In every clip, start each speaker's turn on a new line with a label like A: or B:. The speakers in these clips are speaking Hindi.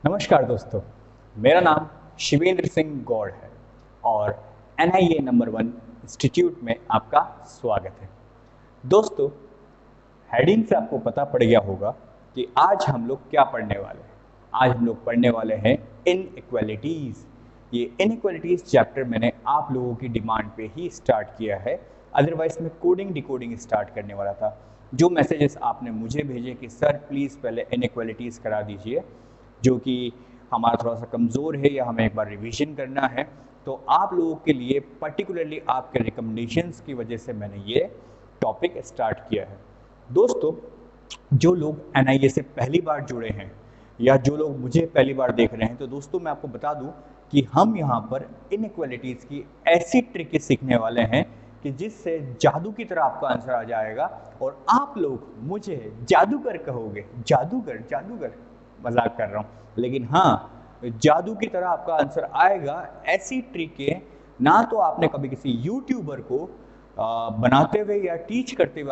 A: नमस्कार दोस्तों, मेरा नाम शिवेंद्र सिंह गौड़ है और NIA नंबर 1 इंस्टीट्यूट में आपका स्वागत है। दोस्तों, हेडिंग से आपको पता पड़ गया होगा कि आज हम लोग क्या पढ़ने वाले हैं। आज हम लोग पढ़ने वाले हैं इनइक्वालिटीज़। ये इनइक्वालिटीज़ चैप्टर मैंने आप लोगों की डिमांड पे ही स्टार्ट किया है, अदरवाइज मैं कोडिंग डिकोडिंग स्टार्ट करने वाला था। जो मैसेजेस आपने मुझे भेजे कि सर प्लीज़ पहले इनइक्वालिटीज़ करा दीजिए, जो कि हमारा थोड़ा सा कमज़ोर है या हमें एक बार रिवीजन करना है, तो आप लोगों के लिए पर्टिकुलरली आपके रिकमेंडेशंस की वजह से मैंने ये टॉपिक स्टार्ट किया है। दोस्तों, जो लोग NIA से पहली बार जुड़े हैं या जो लोग मुझे पहली बार देख रहे हैं, तो दोस्तों मैं आपको बता दूं कि हम यहाँ पर इनइक्वालिटीज़ की ऐसी ट्रिक सीखने वाले हैं कि जिससे जादू की तरह आपका आंसर आ जाएगा और आप लोग मुझे जादूगर कहोगे। जादूगर जादूगर मजाक कर रहा हूँ, लेकिन हाँ, जादू की तरह आपका आंसर आएगा। ऐसी ट्रिकें ना तो आपने कभी किसी यूट्यूबर को बनाते हुए या टीच करते हुए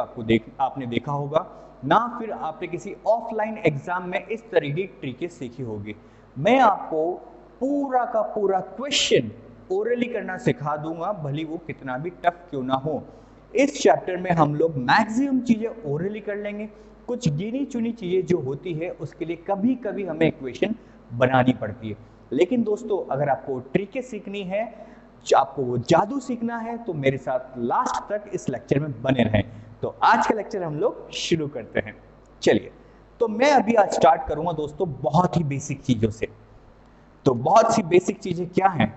A: आपने देखा होगा, ना फिर आपने किसी ऑफलाइन एग्जाम में इस तरह की ट्रिकें सीखी होगी। मैं आपको पूरा का पूरा क्वेश्चन ओरली करना सिखा दूंगा, भले वो कितना भी टफ क्यों ना हो। इस चैप्टर में हम लोग मैक्सिमम चीजें ओरली कर लेंगे। कुछ गिनी चुनी चीजें जो होती है उसके लिए कभी कभी हमें इक्वेशन बनानी पड़ती है। लेकिन दोस्तों, अगर आपको ट्रिकें सीखनी है, आपको वो जादू सीखना है, तो मेरे साथ लास्ट तक इस लेक्चर में बने रहें। तो आज का लेक्चर हम लोग शुरू करते हैं। चलिए, तो मैं अभी आज स्टार्ट करूंगा दोस्तों बहुत ही बेसिक चीजों से। तो बहुत सी बेसिक चीजें क्या हैं?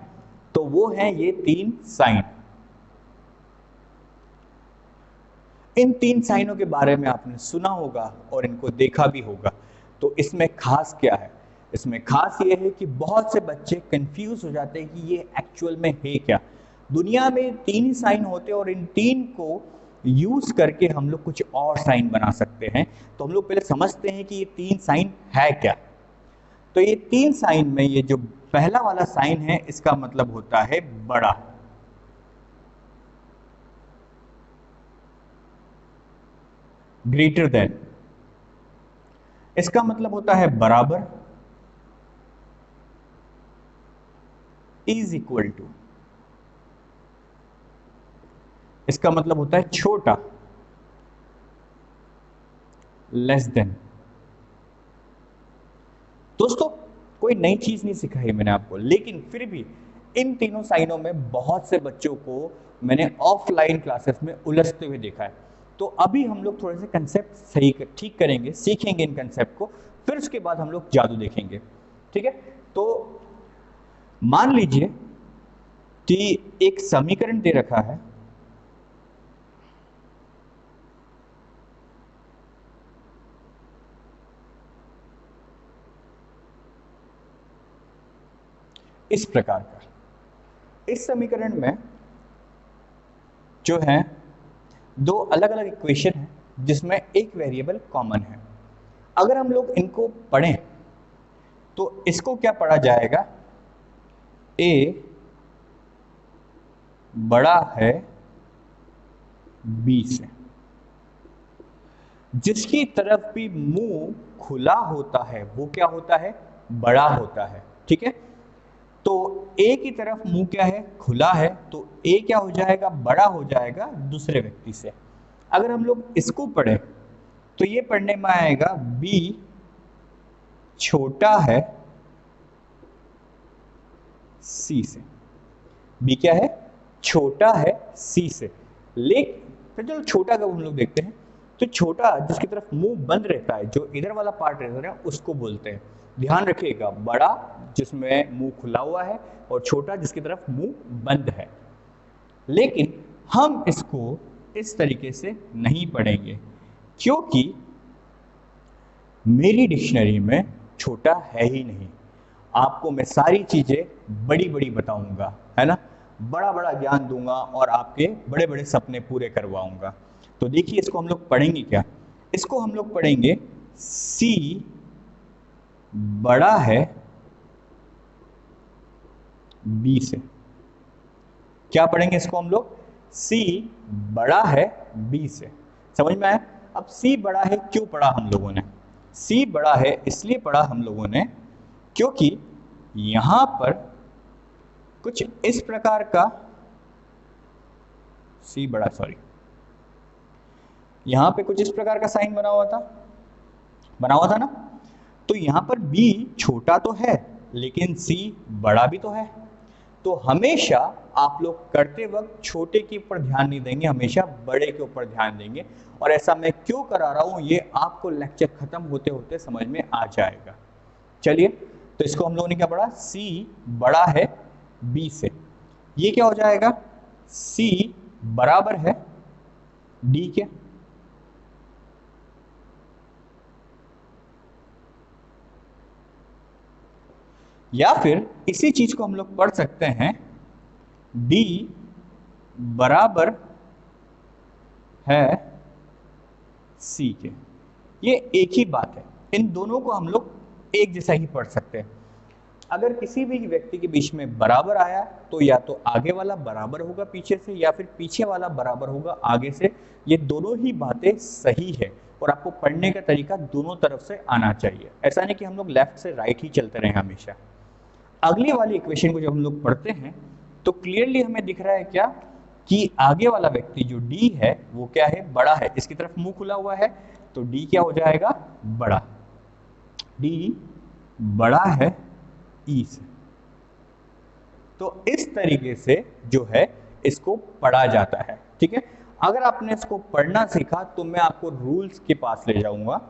A: तो वो हैं ये 3 साइन। इन 3 साइनों के बारे में आपने सुना होगा और इनको देखा भी होगा। तो इसमें खास क्या है? इसमें खास ये है कि बहुत से बच्चे कंफ्यूज हो जाते हैं कि ये एक्चुअल में है क्या। दुनिया में 3 ही साइन होते हैं और इन 3 को यूज करके हम लोग कुछ और साइन बना सकते हैं। तो हम लोग पहले समझते हैं कि ये 3 साइन है क्या। तो ये 3 साइन में ये जो पहला वाला साइन है, इसका मतलब होता है बड़ा। ग्रेटर देन, इसका मतलब होता है बराबर। इज इक्वल टू, इसका मतलब होता है छोटा। Less than. दोस्तों, कोई नई चीज नहीं सिखाई मैंने आपको, लेकिन फिर भी इन तीनों साइनों में बहुत से बच्चों को मैंने ऑफलाइन क्लासेस में उलझते हुए देखा है। तो अभी हम लोग थोड़े से कंसेप्ट ठीक करेंगे, सीखेंगे इन कंसेप्ट को, फिर उसके बाद हम लोग जादू देखेंगे। ठीक है? तो मान लीजिए कि एक समीकरण दे रखा है। इस प्रकार का, इस समीकरण में जो है 2 अलग अलग इक्वेशन है जिसमें एक वेरिएबल कॉमन है। अगर हम लोग इनको पढ़ें तो इसको क्या पढ़ा जाएगा? a बड़ा है b से। जिसकी तरफ भी मुंह खुला होता है वो क्या होता है? बड़ा होता है। ठीक है? तो a की तरफ मुंह क्या है? खुला है। तो a क्या हो जाएगा? बड़ा हो जाएगा दूसरे व्यक्ति से। अगर हम लोग इसको पढ़ें तो ये पढ़ने में आएगा b छोटा है c से। b क्या है? छोटा है c से। लेकिन फिर चलो छोटा कब हम लोग देखते हैं, तो छोटा जिसकी तरफ मुंह बंद रहता है, जो इधर वाला पार्ट रहता है, उसको बोलते हैं। ध्यान रखिएगा, बड़ा जिसमें मुंह खुला हुआ है और छोटा जिसकी तरफ मुंह बंद है। लेकिन हम इसको इस तरीके से नहीं पढ़ेंगे, क्योंकि मेरी डिक्शनरी में छोटा है ही नहीं। आपको मैं सारी चीजें बड़ी बड़ी बताऊंगा, है ना, बड़ा बड़ा ज्ञान दूंगा और आपके बड़े बड़े सपने पूरे करवाऊंगा। तो देखिए, इसको हम लोग पढ़ेंगे क्या? इसको हम लोग पढ़ेंगे C बड़ा है B से। क्या पढ़ेंगे इसको हम लोग? C बड़ा है B से। समझ में आया? अब C बड़ा है क्यों पढ़ा हम लोगों ने? C बड़ा है इसलिए पढ़ा हम लोगों ने क्योंकि यहां पर कुछ इस प्रकार का सी बड़ा, सॉरी, यहां पे कुछ इस प्रकार का साइन बना हुआ था ना। तो यहां पर बी छोटा तो है लेकिन सी बड़ा भी तो है। तो हमेशा आप लोग करते वक्त छोटे के ऊपर ध्यान नहीं देंगे, हमेशा बड़े के ऊपर ध्यान देंगे। और ऐसा मैं क्यों करा रहा हूं ये आपको लेक्चर खत्म होते होते समझ में आ जाएगा। चलिए, तो इसको हम लोगों ने क्या पढ़ा, सी बड़ा है बी से। ये क्या हो जाएगा, सी बराबर है डी के। या फिर इसी चीज को हम लोग पढ़ सकते हैं, डी बराबर है सी के। ये एक ही बात है, इन दोनों को हम लोग एक जैसा ही पढ़ सकते हैं। अगर किसी भी व्यक्ति के बीच में बराबर आया तो या तो आगे वाला बराबर होगा पीछे से, या फिर पीछे वाला बराबर होगा आगे से। ये दोनों ही बातें सही है और आपको पढ़ने का तरीका दोनों तरफ से आना चाहिए। ऐसा नहीं कि हम लोग लेफ्ट से राइट ही चलते रहे हमेशा। अगली वाली इक्वेशन को जब हम लोग पढ़ते हैं तो क्लियरली हमें दिख रहा है क्या, कि आगे वाला व्यक्ति जो डी है वो क्या है, बड़ा है। इसकी तरफ मुंह खुला हुआ है तो डी क्या हो जाएगा, बड़ा। डी बड़ा है ई से। तो इस तरीके से जो है इसको पढ़ा जाता है। ठीक है, अगर आपने इसको पढ़ना सीखा तो मैं आपको रूल्स के पास ले जाऊंगा,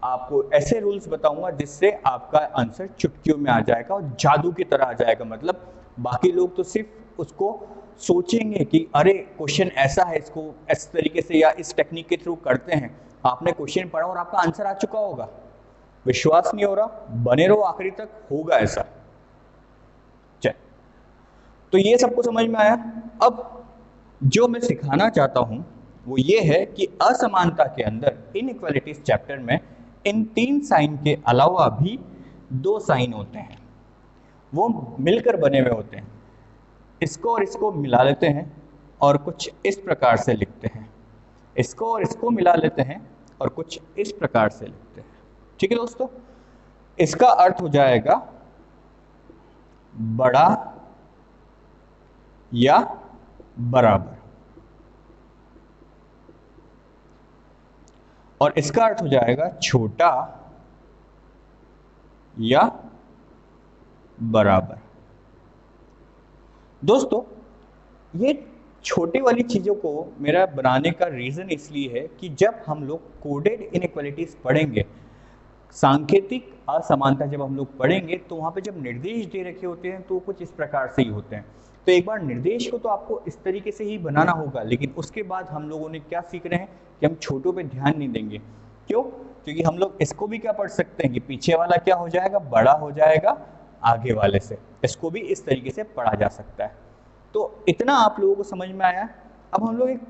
A: आपको ऐसे रूल्स बताऊंगा जिससे आपका आंसर चुटकियों में आ जाएगा और जादू की तरह आ जाएगा। मतलब बाकी लोग तो सिर्फ उसको सोचेंगे कि अरे क्वेश्चन ऐसा है, इसको इस तरीके से या इस टेक्निक के थ्रू करते हैं। आपने क्वेश्चन पढ़ा और आपका आंसर आ चुका होगा। विश्वास नहीं हो रहा, बने रहो आखिरी तक, होगा ऐसा। चल, तो ये सबको समझ में आया। अब जो मैं सिखाना चाहता हूं वो ये है कि असमानता के अंदर इनइक्वालिटीज चैप्टर में इन 3 साइन के अलावा भी 2 साइन होते हैं, वो मिलकर बने हुए होते हैं। इसको और इसको मिला लेते हैं और कुछ इस प्रकार से लिखते हैं। इसको और इसको मिला लेते हैं और कुछ इस प्रकार से लिखते हैं। ठीक है दोस्तों, इसका अर्थ हो जाएगा बड़ा या बराबर, और इसका अर्थ हो जाएगा छोटा या बराबर। दोस्तों, ये छोटी वाली चीजों को मेरा बनाने का रीजन इसलिए है कि जब हम लोग कोडेड इनइक्वालिटीज पढ़ेंगे, सांकेतिक असमानता जब हम लोग पढ़ेंगे, तो वहां पे जब निर्देश दे रखे होते हैं तो कुछ इस प्रकार से ही होते हैं। तो एक बार निर्देश को तो आपको इस तरीके से ही बनाना होगा, लेकिन उसके बाद हम लोगों ने क्या सीख रहे हैं कि हम छोटों पे ध्यान नहीं देंगे। क्यों? क्योंकि हम लोग इसको भी क्या पढ़ सकते हैं कि पीछे वाला क्या हो जाएगा, बड़ा हो जाएगा आगे वाले से। इसको भी इस तरीके से पढ़ा जा सकता है। तो इतना आप लोगों को समझ में आया। अब हम लोग एक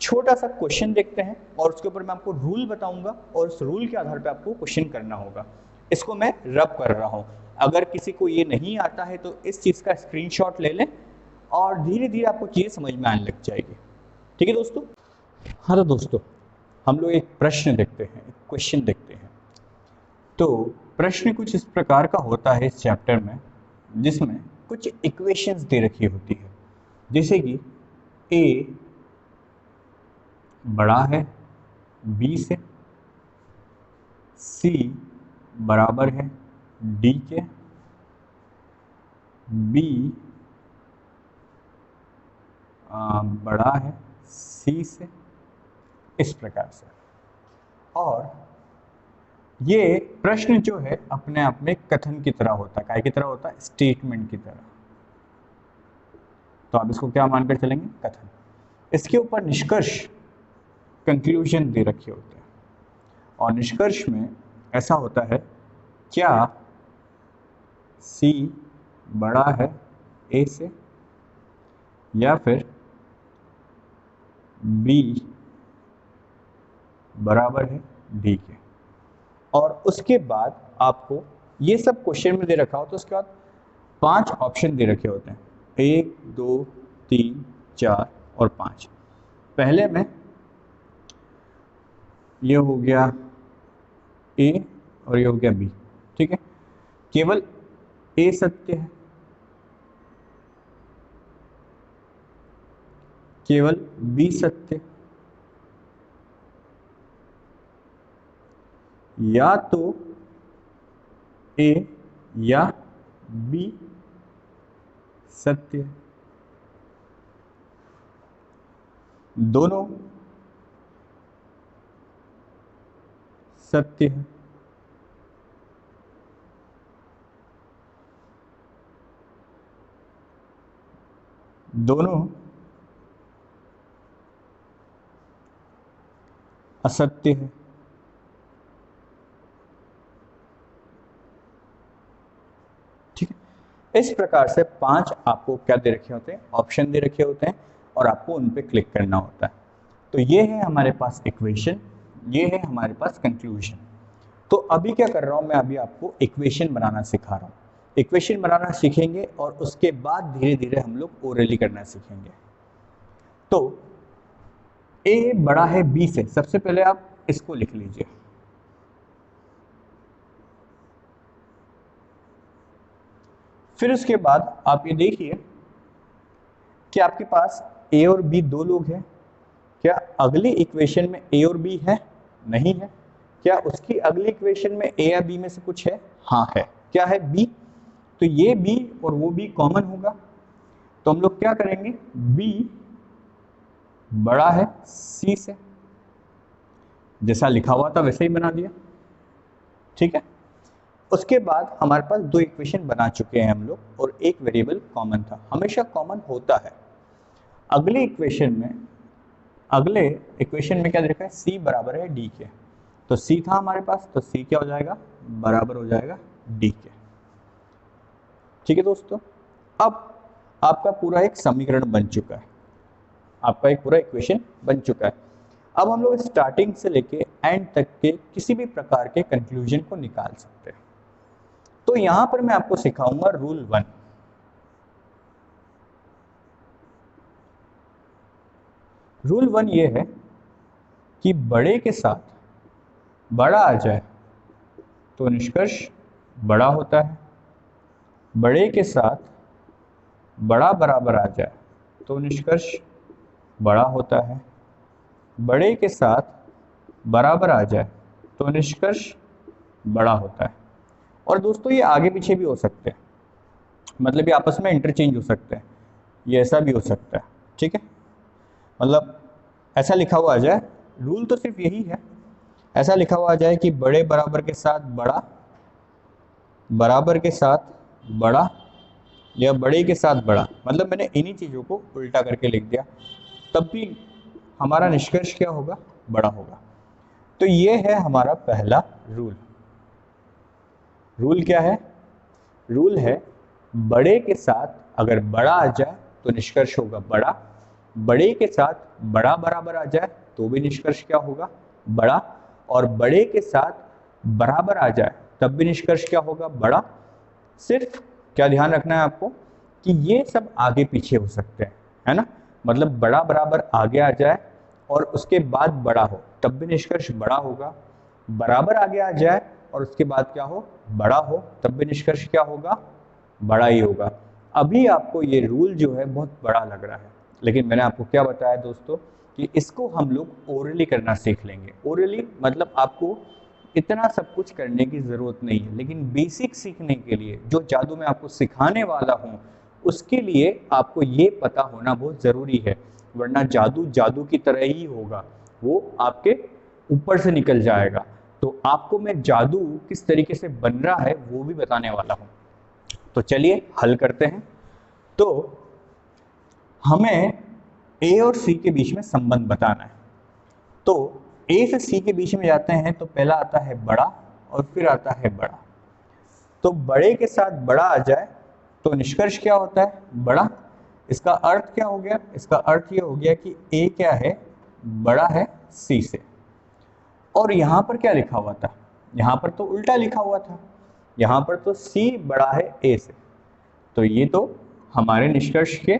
A: छोटा सा क्वेश्चन देखते हैं और उसके ऊपर मैं आपको रूल बताऊंगा और उस रूल के आधार पे आपको क्वेश्चन करना होगा। इसको मैं रब कर रहा हूं, अगर किसी को ये नहीं आता है तो इस चीज का स्क्रीनशॉट ले लें और धीरे धीरे आपको चीज समझ में आने लग जाएगी। ठीक है दोस्तों? हाँ, तो दोस्तों हम लोग एक प्रश्न देखते हैं, एक क्वेश्चन देखते हैं। तो प्रश्न कुछ इस प्रकार का होता है इस चैप्टर में, जिसमें कुछ इक्वेशंस दे रखी होती है, जैसे कि ए बड़ा है बी से, सी बराबर है डी के, बी बड़ा है सी से, इस प्रकार से। और ये प्रश्न जो है अपने आप में कथन की तरह होता है। काय की तरह होता है? स्टेटमेंट की तरह। तो आप इसको क्या मानकर चलेंगे? कथन। इसके ऊपर निष्कर्ष, कंक्लूजन दे रखे होते हैं, और निष्कर्ष में ऐसा होता है, क्या सी बड़ा है ए से, या फिर बी बराबर है डी के। और उसके बाद आपको ये सब क्वेश्चन में दे रखा हो तो उसके बाद 5 ऑप्शन दे रखे होते हैं, 1 2 3 4 और 5। पहले में ये हो गया ए और ये हो गया बी। ठीक है, केवल ए सत्य है, केवल बी सत्य, या तो ए या बी सत्य है, दोनों सत्य है, दोनों असत्य है। ठीक है, इस प्रकार से 5 आपको क्या दे रखे होते हैं, ऑप्शन दे रखे होते हैं और आपको उन पे क्लिक करना होता है। तो ये है हमारे पास इक्वेशन, ये है हमारे पास कंक्लूजन। तो अभी क्या कर रहा हूं मैं, अभी आपको इक्वेशन बनाना सिखा रहा हूं। इक्वेशन बनाना सीखेंगे और उसके बाद धीरे धीरे हम लोग ओरली करना सीखेंगे। तो ए बड़ा है बी से, सबसे पहले आप इसको लिख लीजिए। फिर उसके बाद आप ये देखिए कि आपके पास ए और बी दो लोग हैं। क्या अगली इक्वेशन में ए और बी है? नहीं है। क्या उसकी अगली इक्वेशन में ए या बी में से कुछ है? हाँ है। क्या है? बी। तो ये बी और वो बी कॉमन होगा, तो हम लोग क्या करेंगे, बी बड़ा है सी से, जैसा लिखा हुआ था वैसे ही बना दिया। ठीक है, उसके बाद हमारे पास दो इक्वेशन बना चुके हैं हम लोग और एक वेरिएबल कॉमन था, हमेशा कॉमन होता है। अगले इक्वेशन में क्या देखा है, सी बराबर है डी के। तो सी था हमारे पास, तो सी क्या हो जाएगा, बराबर हो जाएगा डी के। ठीक है दोस्तों, अब आपका पूरा एक समीकरण बन चुका है, आपका एक पूरा इक्वेशन बन चुका है। अब हम लोग स्टार्टिंग से लेके एंड तक के किसी भी प्रकार के कंक्लूजन को निकाल सकते हैं। तो यहां पर मैं आपको सिखाऊंगा रूल 1। रूल 1 ये है कि बड़े के साथ बड़ा आ जाए तो निष्कर्ष बड़ा होता है, बड़े के साथ बड़ा बराबर आ जाए तो निष्कर्ष बड़ा होता है, बड़े के साथ बराबर आ जाए तो निष्कर्ष बड़ा होता है। और दोस्तों ये आगे पीछे भी हो सकते हैं, मतलब ये आपस में इंटरचेंज हो सकते हैं, ये ऐसा भी हो सकता है। ठीक है, मतलब ऐसा लिखा हुआ आ जाए, रूल तो सिर्फ यही है, ऐसा लिखा हुआ आ जाए कि बड़े बराबर के साथ बड़ा, बराबर के साथ बड़ा, या बड़े के साथ बड़ा, मतलब मैंने इन्हीं चीज़ों को उल्टा करके लिख दिया, तब भी हमारा निष्कर्ष क्या होगा, बड़ा होगा। तो ये है हमारा पहला रूल। रूल क्या है? रूल है बड़े के साथ अगर बड़ा आ जाए तो निष्कर्ष होगा बड़ा, बड़े के साथ बड़ा बराबर आ जाए तो भी निष्कर्ष क्या होगा, बड़ा, और बड़े के साथ बराबर आ जाए तब भी निष्कर्ष क्या होगा, बड़ा। सिर्फ क्या ध्यान रखना है आपको कि ये सब आगे पीछे हो सकते हैं, है ना, मतलब बड़ा बराबर आगे आ जाए और उसके बाद बड़ा हो तब भी निष्कर्ष बड़ा होगा, बराबर आगे आ जाए और उसके बाद क्या हो, बड़ा हो, तब भी निष्कर्ष क्या होगा, बड़ा ही होगा। अभी आपको ये रूल जो है बहुत बड़ा लग रहा है, लेकिन मैंने आपको क्या बताया दोस्तों कि इसको हम लोग ओरली करना सीख लेंगे। ओरली मतलब आपको इतना सब कुछ करने की ज़रूरत नहीं है, लेकिन बेसिक सीखने के लिए जो जादू मैं आपको सिखाने वाला हूँ उसके लिए आपको ये पता होना बहुत ज़रूरी है, वरना जादू जादू की तरह ही होगा, वो आपके ऊपर से निकल जाएगा। तो आपको मैं जादू किस तरीके से बन रहा है वो भी बताने वाला हूँ। तो चलिए हल करते हैं। तो हमें ए और सी के बीच में संबंध बताना है। तो ए से सी के बीच में जाते हैं तो पहला आता है बड़ा और फिर आता है बड़ा। तो बड़े के साथ बड़ा आ जाए तो निष्कर्ष क्या होता है, बड़ा। इसका अर्थ क्या हो गया, इसका अर्थ ये हो गया कि ए क्या है, बड़ा है सी से। और यहाँ पर क्या लिखा हुआ था, यहाँ पर तो उल्टा लिखा हुआ था, यहाँ पर तो सी बड़ा है ए से, तो ये तो हमारे निष्कर्ष के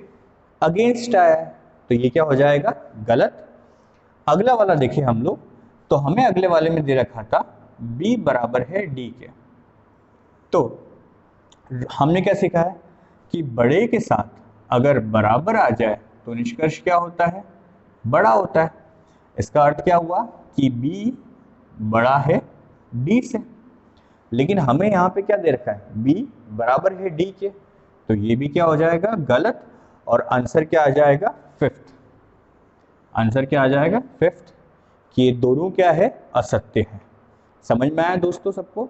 A: अगेंस्ट आया है, तो ये क्या हो जाएगा, गलत। अगला वाला देखिए हम लोग, तो हमें अगले वाले में दे रखा था b बराबर है d के। तो हमने क्या सीखा है कि बड़े के साथ अगर बराबर आ जाए तो निष्कर्ष क्या होता है, बड़ा होता है। इसका अर्थ क्या हुआ कि b बड़ा है d से। लेकिन हमें यहाँ पे क्या दे रखा है, b बराबर है d के, तो ये भी क्या हो जाएगा, गलत। और आंसर क्या आ जाएगा, फिफ्थ। आंसर क्या आ जाएगा, फिफ्थ, कि ये दोनों क्या है, असत्य है। समझ में आया दोस्तों सबको?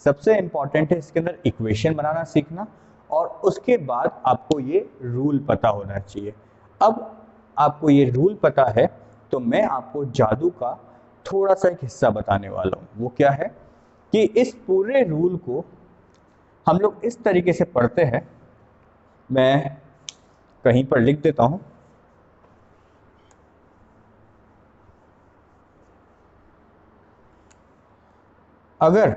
A: सबसे इंपॉर्टेंट है इसके अंदर इक्वेशन बनाना सीखना, और उसके बाद आपको ये रूल पता होना चाहिए। अब आपको ये रूल पता है तो मैं आपको जादू का थोड़ा सा एक हिस्सा बताने वाला हूँ। वो क्या है कि इस पूरे रूल को हम लोग इस तरीके से पढ़ते हैं, मैं कहीं पर लिख देता हूँ। अगर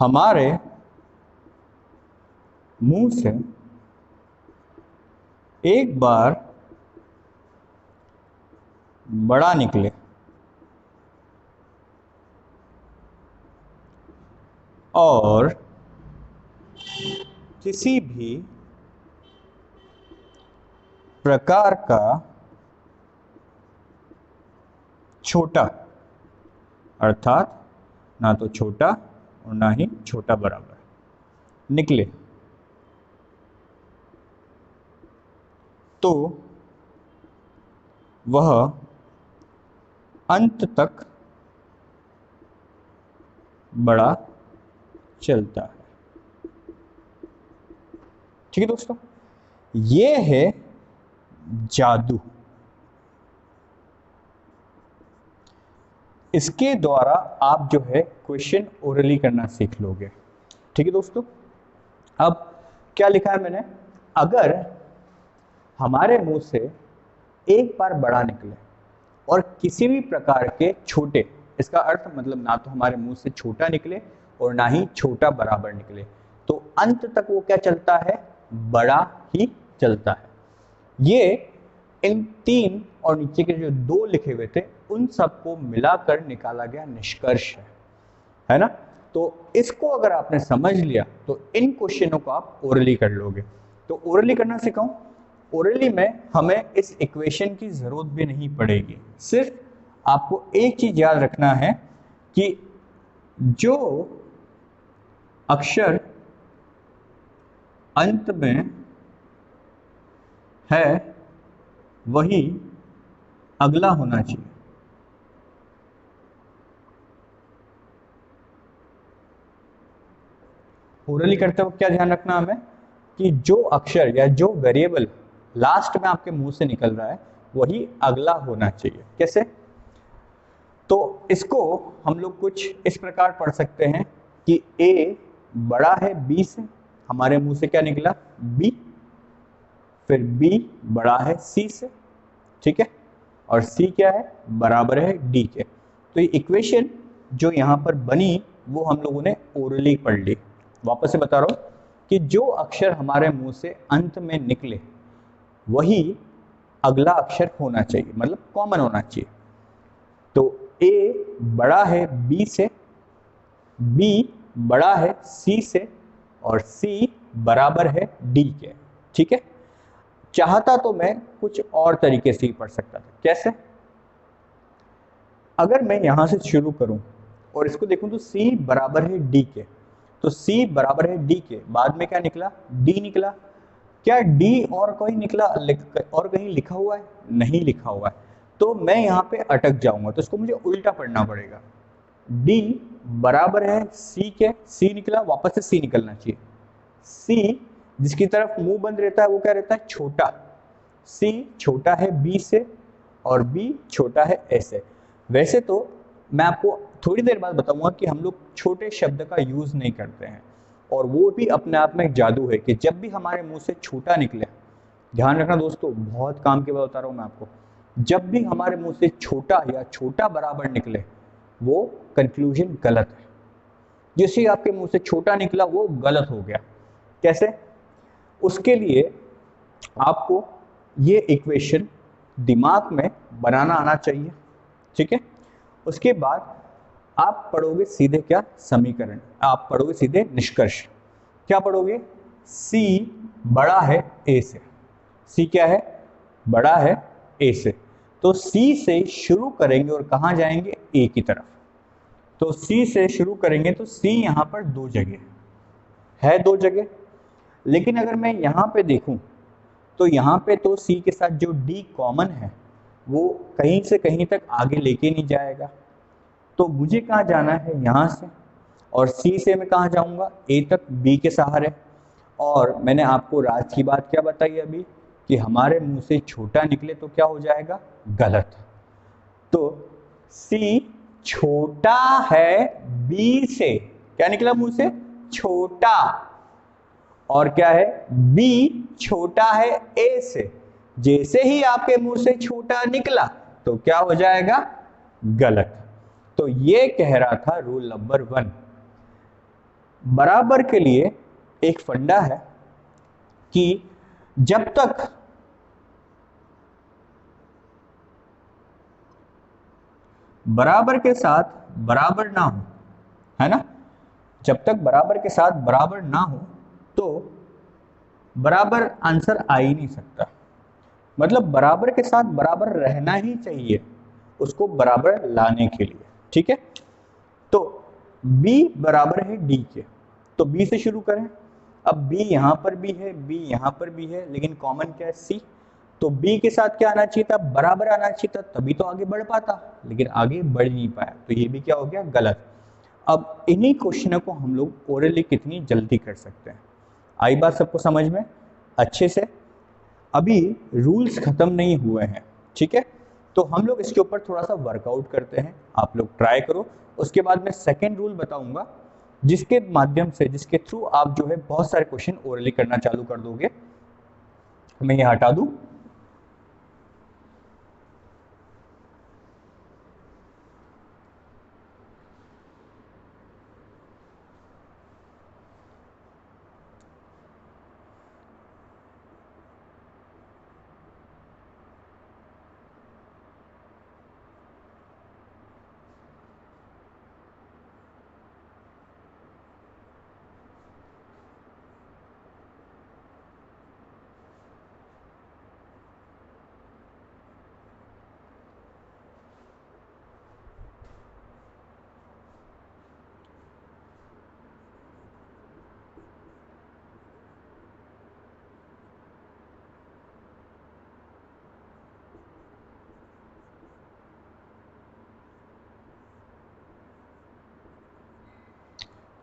A: हमारे मुंह से एक बार बड़ा निकले और किसी भी प्रकार का छोटा, अर्थात ना तो छोटा और ना ही छोटा बराबर निकले, तो वह अंत तक बड़ा चलता है। ठीक है दोस्तों, ये है जादू। इसके द्वारा आप जो है क्वेश्चन ओरली करना सीख लोगे। ठीक है दोस्तों, अब क्या लिखा है मैंने, अगर हमारे मुंह से एक बार बड़ा निकले और किसी भी प्रकार के छोटे, इसका अर्थ मतलब ना तो हमारे मुंह से छोटा निकले और ना ही छोटा बराबर निकले, तो अंत तक वो क्या चलता है, बड़ा ही चलता है। ये इन तीन और नीचे के जो दो लिखे हुए थे उन सबको मिलाकर निकाला गया निष्कर्ष है ना। तो इसको अगर आपने समझ लिया तो इन क्वेश्चनों को आप ओरली कर लोगे। तो ओरली करना सिखाऊं, ओरली में हमें इस इक्वेशन की जरूरत भी नहीं पड़ेगी। सिर्फ आपको एक चीज याद रखना है कि जो अक्षर अंत में है वही अगला होना चाहिए। ओरली करते वक्त क्या ध्यान रखना हमें कि जो अक्षर या जो वेरिएबल लास्ट में आपके मुंह से निकल रहा है वही अगला होना चाहिए। कैसे? तो इसको हम लोग कुछ इस प्रकार पढ़ सकते हैं कि a बड़ा है b से, हमारे मुंह से क्या निकला, b, फिर b बड़ा है c से, ठीक है, और c क्या है, बराबर है d के। तो ये इक्वेशन जो यहाँ पर बनी वो हम लोगों ने ओरली पढ़ ली। वापस से बता रहा हूँ कि जो अक्षर हमारे मुंह से अंत में निकले वही अगला अक्षर होना चाहिए, मतलब कॉमन होना चाहिए। तो a बड़ा है b से, b बड़ा है c से, और c बराबर है d के। ठीक है, चाहता तो मैं कुछ और तरीके से ही पढ़ सकता था। कैसे? अगर मैं यहां से शुरू करूं और इसको देखूं तो c बराबर है d के, तो c बराबर है d के, बाद में क्या निकला, d निकला। क्या d और कोई निकला, और कहीं लिखा हुआ है? नहीं लिखा हुआ है, तो मैं यहाँ पे अटक जाऊंगा, तो इसको मुझे उल्टा पढ़ना पड़ेगा। d बराबर है c के, c निकला, वापस से c निकलना चाहिए। c जिसकी तरफ मुंह बंद रहता है वो क्या रहता है, छोटा। c छोटा है b से और b छोटा है a से। वैसे तो मैं आपको थोड़ी देर बाद बताऊंगा कि हम लोग छोटे शब्द का यूज नहीं करते हैं, और वो भी अपने आप में एक जादू है कि जब भी हमारे मुंह से छोटा निकले, ध्यान रखना दोस्तों, बहुत काम की बात बता रहा हूं मैं आपको, जब भी हमारे मुंह से छोटा या छोटा बराबर निकले वो कंक्लूजन गलत है। जैसे ही आपके मुंह से छोटा निकला वो गलत हो गया। कैसे? उसके लिए आपको ये इक्वेशन दिमाग में बनाना आना चाहिए। ठीक है, उसके बाद आप पढ़ोगे सीधे क्या समीकरण, आप पढ़ोगे सीधे निष्कर्ष। क्या पढ़ोगे? C बड़ा है A से। C क्या है? बड़ा है A से। तो C से शुरू करेंगे और कहाँ जाएंगे? A की तरफ। तो C से शुरू करेंगे तो C यहाँ पर दो जगह है, दो जगह। लेकिन अगर मैं यहाँ पे देखूं तो यहाँ पे तो C के साथ जो D कॉमन है वो कहीं से कहीं तक आगे लेके नहीं जाएगा। तो मुझे कहाँ जाना है? यहाँ से। और C से मैं कहाँ जाऊँगा? A तक B के सहारे। और मैंने आपको राज की बात क्या बताई अभी कि हमारे मुंह से छोटा निकले तो क्या हो जाएगा? गलत। तो C छोटा है B से। क्या निकला मुंह से? छोटा। और क्या है? B छोटा है A से। जैसे ही आपके मुंह से छोटा निकला तो क्या हो जाएगा? गलत। तो ये कह रहा था रूल नंबर 1। बराबर के लिए एक फंडा है कि जब तक बराबर के साथ बराबर ना हो, है ना, जब तक बराबर के साथ बराबर ना हो तो बराबर आंसर आ ही नहीं सकता। मतलब बराबर के साथ बराबर रहना ही चाहिए उसको बराबर लाने के लिए। ठीक है, तो B बराबर है D के, तो B से शुरू करें। अब B यहाँ पर भी है, B यहाँ पर भी है, लेकिन कॉमन क्या है? C। तो B के साथ क्या आना चाहिए था? बराबर आना चाहिए था, तभी तो आगे बढ़ पाता, लेकिन आगे बढ़ नहीं पाया। तो ये भी क्या हो गया? गलत। अब इन्हीं क्वेश्चनों को हम लोग ओरली कितनी जल्दी कर सकते हैं? आई बात सबको समझ में अच्छे से? अभी रूल्स खत्म नहीं हुए हैं, ठीक है, तो हम लोग इसके ऊपर थोड़ा सा वर्कआउट करते हैं। आप लोग ट्राई करो, उसके बाद मैं सेकेंड रूल बताऊंगा जिसके माध्यम से, जिसके थ्रू आप जो है बहुत सारे क्वेश्चन ओरली करना चालू कर दोगे। मैं ये हटा दूं।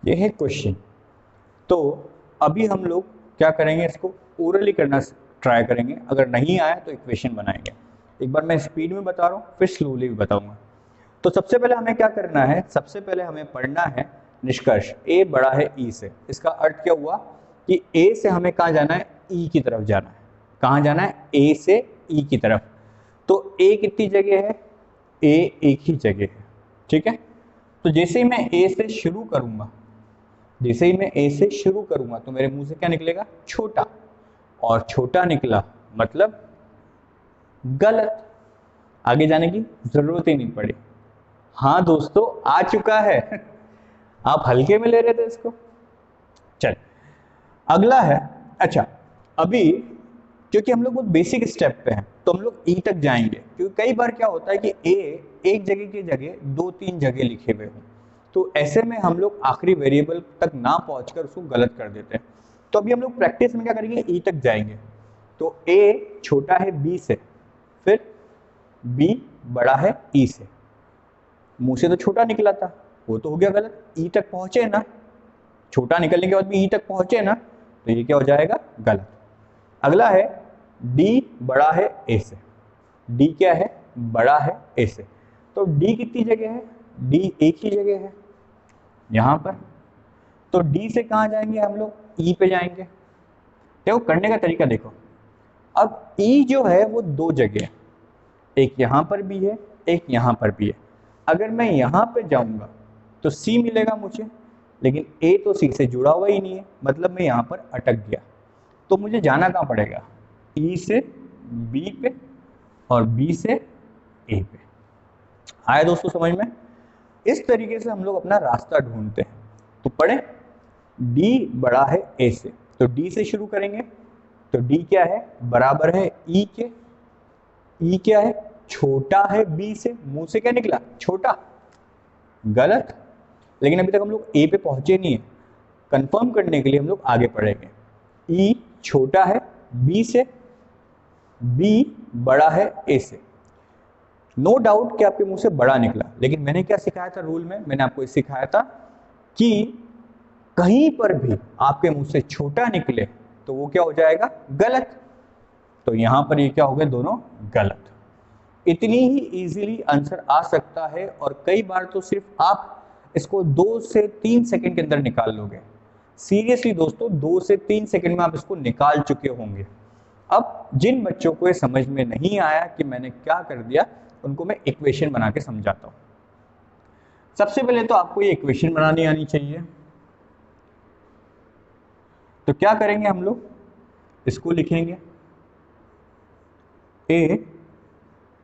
A: ये है क्वेश्चन। तो अभी हम लोग क्या करेंगे? इसको ओरली करना ट्राई करेंगे। अगर नहीं आया तो इक्वेशन बनाएंगे। एक बार मैं स्पीड में बता रहा हूँ, फिर स्लोली भी बताऊंगा। तो सबसे पहले हमें क्या करना है? सबसे पहले हमें पढ़ना है निष्कर्ष। A बड़ा है E से। इसका अर्थ क्या हुआ कि A से हमें कहाँ जाना है? E की तरफ जाना है। कहाँ जाना है? A से E की तरफ। तो A कितनी जगह है? A एक ही जगह है। ठीक है, तो जैसे ही मैं A से शुरू करूंगा, जैसे ही मैं A से शुरू करूंगा तो मेरे मुंह से क्या निकलेगा? छोटा। और छोटा निकला मतलब गलत, आगे जाने की जरूरत ही नहीं पड़ी। हाँ दोस्तों, आ चुका है। आप हल्के में ले रहे थे इसको। चल, अगला है। अच्छा, अभी क्योंकि हम लोग बहुत बेसिक स्टेप पे हैं तो हम लोग ई तक जाएंगे, क्योंकि कई बार क्या होता है कि ए एक जगह की जगह दो तीन जगह लिखे हुए हों, तो ऐसे में हम लोग आखिरी वेरिएबल तक ना पहुंचकर उसको गलत कर देते हैं। तो अभी हम लोग प्रैक्टिस में क्या करेंगे? ई तक जाएंगे। तो ए छोटा है बी से, फिर बी बड़ा है ई से। मुंह से तो छोटा निकला था, वो तो हो गया गलत। ई तक पहुंचे ना, छोटा निकलने के बाद भी ई तक पहुंचे ना, तो ये क्या हो जाएगा? गलत। अगला है डी बड़ा है ए से। डी क्या है? बड़ा है ए से। तो डी कितनी जगह है? डी एक ही जगह है, यहां पर। तो डी से कहां जाएंगे हम लोग? ई पे जाएंगे। देखो करने का तरीका देखो। अब ई जो है वो दो जगह है, एक यहां पर भी है, एक यहां पर भी है। अगर मैं यहां पे जाऊंगा तो सी मिलेगा मुझे, लेकिन ए तो सी से जुड़ा हुआ ही नहीं है, मतलब मैं यहां पर अटक गया। तो मुझे जाना कहां पड़ेगा? ई से बी पे और बी से ए पे। आया दोस्तों समझ में? इस तरीके से हम लोग अपना रास्ता ढूंढते हैं। तो पढ़े, d बड़ा है a से, तो d से शुरू करेंगे। तो d क्या है, बराबर है e के। e क्या है, छोटा है b से। मुंह से क्या निकला, छोटा, गलत। लेकिन अभी तक हम लोग a पे पहुंचे नहीं है, कंफर्म करने के लिए हम लोग आगे पढ़ेंगे। e छोटा है b से, b बड़ा है a से। नो डाउट कि आपके मुंह से बड़ा निकला, लेकिन मैंने क्या सिखाया था रूल में, मैंने आपको सिखाया था कि कहीं पर भी आपके मुंह से छोटा निकले तो वो क्या हो जाएगा, गलत। तो यहां पर ये क्या हो गए, दोनों गलत। इतनी ही इजीली आंसर आ सकता है, और कई बार तो सिर्फ आप इसको 2 से 3 सेकंड के अंदर निकाल लोगे। सीरियसली दोस्तों, 2 से 3 सेकंड में आप इसको निकाल चुके होंगे। अब जिन बच्चों को ये समझ में नहीं आया कि मैंने क्या कर दिया, उनको मैं इक्वेशन बना के समझाता हूं। सबसे पहले तो आपको ये इक्वेशन बनानी आनी चाहिए। तो क्या करेंगे हम लोग, इसको लिखेंगे a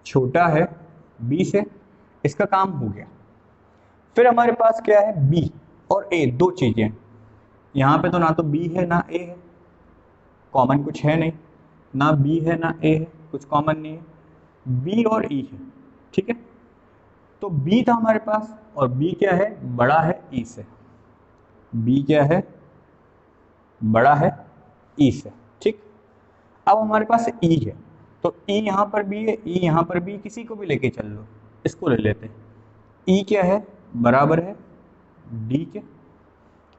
A: छोटा है b से, इसका काम हो गया। फिर हमारे पास क्या है, b और a, दो चीजें। यहां पे तो ना तो b है ना a है, कॉमन कुछ है नहीं, ना b है ना a है, कुछ कॉमन नहीं है, b और e है, ठीक है। तो b था हमारे पास, और b क्या है, बड़ा है e से। b क्या है, बड़ा है e से, ठीक। अब हमारे पास e है, तो e यहां पर भी है, e यहां पर भी, किसी को भी लेके चल लो, इसको ले लेते हैं। e क्या है, बराबर है d के।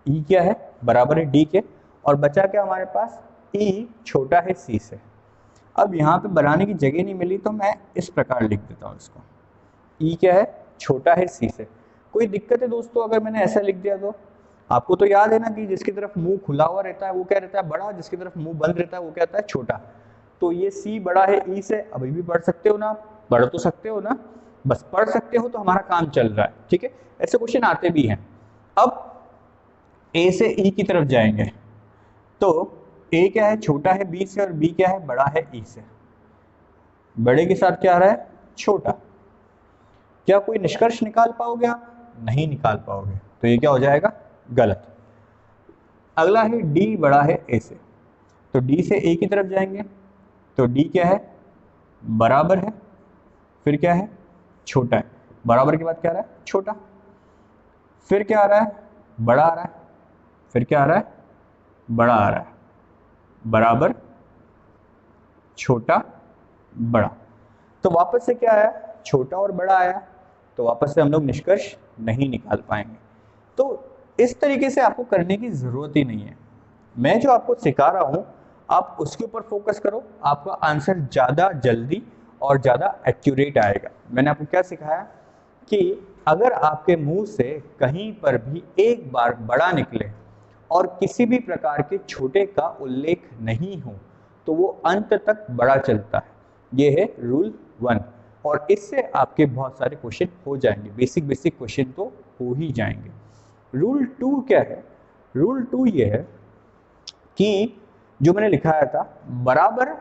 A: e क्या है, बराबर है d के, और बचा क्या हमारे पास, e छोटा है c से। अब यहाँ पे बनाने की जगह नहीं मिली, तो मैं इस प्रकार लिख देता हूँ इसको। e क्या है, छोटा है c से। कोई दिक्कत है दोस्तों अगर मैंने ऐसा लिख दिया तो? आपको तो याद है ना कि जिसकी तरफ मुंह खुला हुआ रहता है वो क्या रहता है, बड़ा, जिसकी तरफ मुंह बंद रहता है वो क्या रहता है, छोटा। तो ये c बड़ा है e से, अभी भी पढ़ सकते हो ना आप, पढ़ तो सकते हो ना, बस पढ़ सकते हो तो हमारा काम चल रहा है, ठीक है। ऐसे क्वेश्चन आते भी हैं। अब a से e की तरफ जाएंगे, तो a क्या है, छोटा है b से, और b क्या है, बड़ा है e से। बड़े के साथ क्या आ रहा है, छोटा। क्या कोई निष्कर्ष निकाल पाओगे आप? नहीं निकाल पाओगे, तो ये क्या हो जाएगा, गलत। अगला है d बड़ा है a से, तो d से a की तरफ जाएंगे, तो d क्या है, बराबर है, फिर क्या है, छोटा है। बराबर के बाद क्या आ रहा है, छोटा। फिर क्या आ रहा है, बड़ा आ रहा है। फिर क्या आ रहा है, बड़ा आ रहा है। बराबर, छोटा, बड़ा। तो वापस से क्या आया, छोटा और बड़ा आया, तो वापस से हम लोग निष्कर्ष नहीं निकाल पाएंगे। तो इस तरीके से आपको करने की जरूरत ही नहीं है। मैं जो आपको सिखा रहा हूं, आप उसके ऊपर फोकस करो, आपका आंसर ज्यादा जल्दी और ज्यादा एक्यूरेट आएगा। मैंने आपको क्या सिखाया कि अगर आपके मुंह से कहीं पर भी एक बार बड़ा निकले और किसी भी प्रकार के छोटे का उल्लेख नहीं हो, तो वो अंत तक बड़ा चलता है। ये है रूल 1, और इससे आपके बहुत सारे क्वेश्चन हो जाएंगे, बेसिक क्वेश्चन तो हो ही जाएंगे। रूल 2 क्या है, रूल 2 ये है कि जो मैंने लिखाया था, बराबर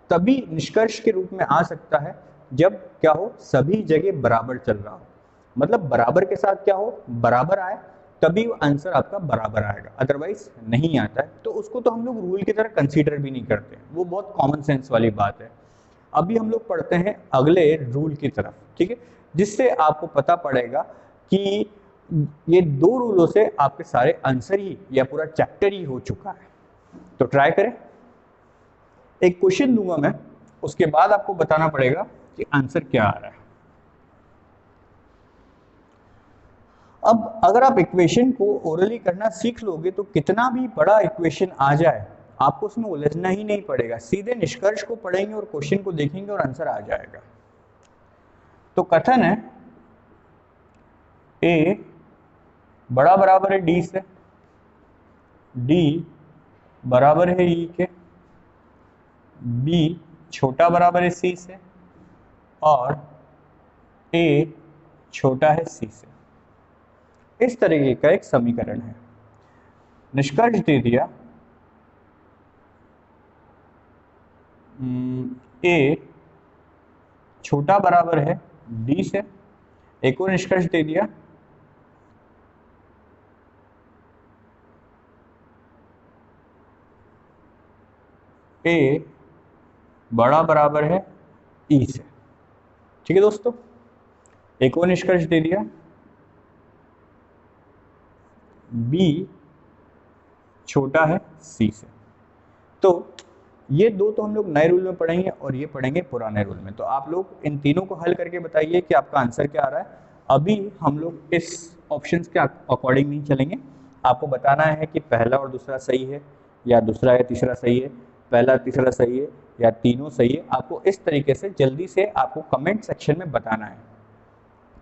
A: तभी निष्कर्ष के रूप में आ सकता है जब क्या हो, सभी जगह बराबर चल रहा हो। मतलब बराबर के साथ क्या हो, बराबर आए, तभी आंसर आपका बराबर आएगा, अदरवाइज नहीं आता है। तो उसको तो हम लोग रूल की तरह कंसीडर भी नहीं करते, वो बहुत कॉमन सेंस वाली बात है। अभी हम लोग पढ़ते हैं अगले रूल की तरफ, ठीक है, जिससे आपको पता पड़ेगा कि ये दो रूलों से आपके सारे आंसर ही या पूरा चैप्टर ही हो चुका है। तो ट्राई करें, एक क्वेश्चन दूंगा मैं, उसके बाद आपको बताना पड़ेगा कि आंसर क्या आ रहा है। अब अगर आप इक्वेशन को ओरली करना सीख लोगे तो कितना भी बड़ा इक्वेशन आ जाए आपको उसमें उलझना ही नहीं पड़ेगा, सीधे निष्कर्ष को पढ़ेंगे और क्वेश्चन को देखेंगे और आंसर आ जाएगा। तो कथन है a बड़ा बराबर है d से, d बराबर है e के, b छोटा बराबर है c से, और a छोटा है c से। इस तरीके का एक समीकरण है। निष्कर्ष दे दिया a छोटा बराबर है d से। एक और निष्कर्ष दे दिया ए बड़ा बराबर है ई से। ठीक है दोस्तों, एक और निष्कर्ष दे दिया, बी छोटा है सी से। तो ये दो तो हम लोग नए रूल में पढ़ेंगे और ये पढ़ेंगे पुराने रूल में। तो आप लोग इन तीनों को हल करके बताइए कि आपका आंसर क्या आ रहा है। अभी हम लोग इस ऑप्शंस के अकॉर्डिंग नहीं चलेंगे, आपको बताना है कि पहला और दूसरा सही है या दूसरा या तीसरा सही है, पहला तीसरा सही है या तीनों सही है। आपको इस तरीके से जल्दी से आपको कमेंट सेक्शन में बताना है।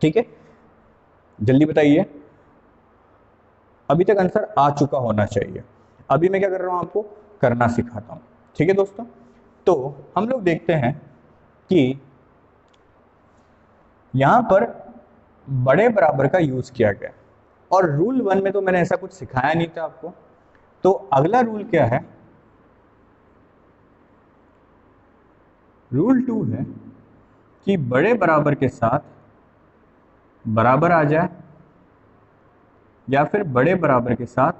A: ठीक है, जल्दी बताइए, अभी तक आंसर आ चुका होना चाहिए। अभी मैं क्या कर रहा हूं, आपको करना सिखाता हूं। ठीक है दोस्तों, तो हम लोग देखते हैं कि यहां पर बड़े बराबर का यूज किया गया और रूल 1 में तो मैंने ऐसा कुछ सिखाया नहीं था आपको। तो अगला रूल क्या है, रूल 2 है कि बड़े बराबर के साथ बराबर आ जाए या फिर बड़े बराबर के साथ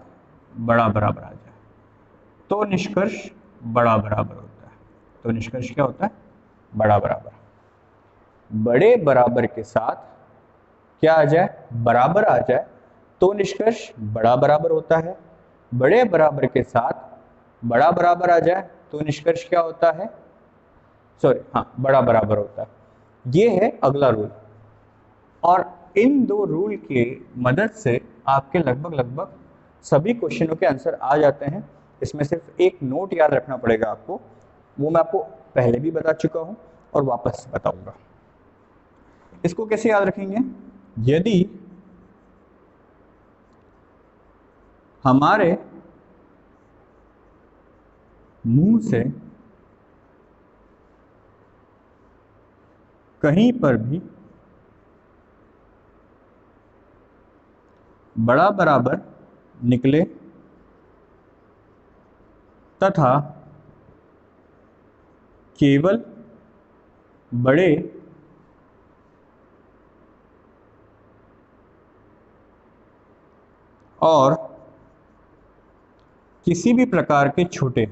A: बड़ा बराबर आ जाए तो निष्कर्ष बड़ा बराबर होता है। तो निष्कर्ष क्या होता है, बड़ा बराबर। बड़े बराबर के साथ क्या आ जाए, बराबर आ जाए तो निष्कर्ष बड़ा बराबर होता है। बड़े बराबर के साथ बड़ा बराबर आ जाए तो निष्कर्ष क्या होता है, सॉरी हाँ, बड़ा बराबर होता है। ये है अगला रूल। और इन दो रूल के मदद से आपके लगभग सभी क्वेश्चनों के आंसर आ जाते हैं। इसमें सिर्फ एक नोट याद रखना पड़ेगा आपको, वो मैं आपको पहले भी बता चुका हूं और वापस बताऊंगा। इसको कैसे याद रखेंगे, यदि हमारे मुंह से कहीं पर भी बड़ा बराबर निकले तथा केवल बड़े और किसी भी प्रकार के छोटे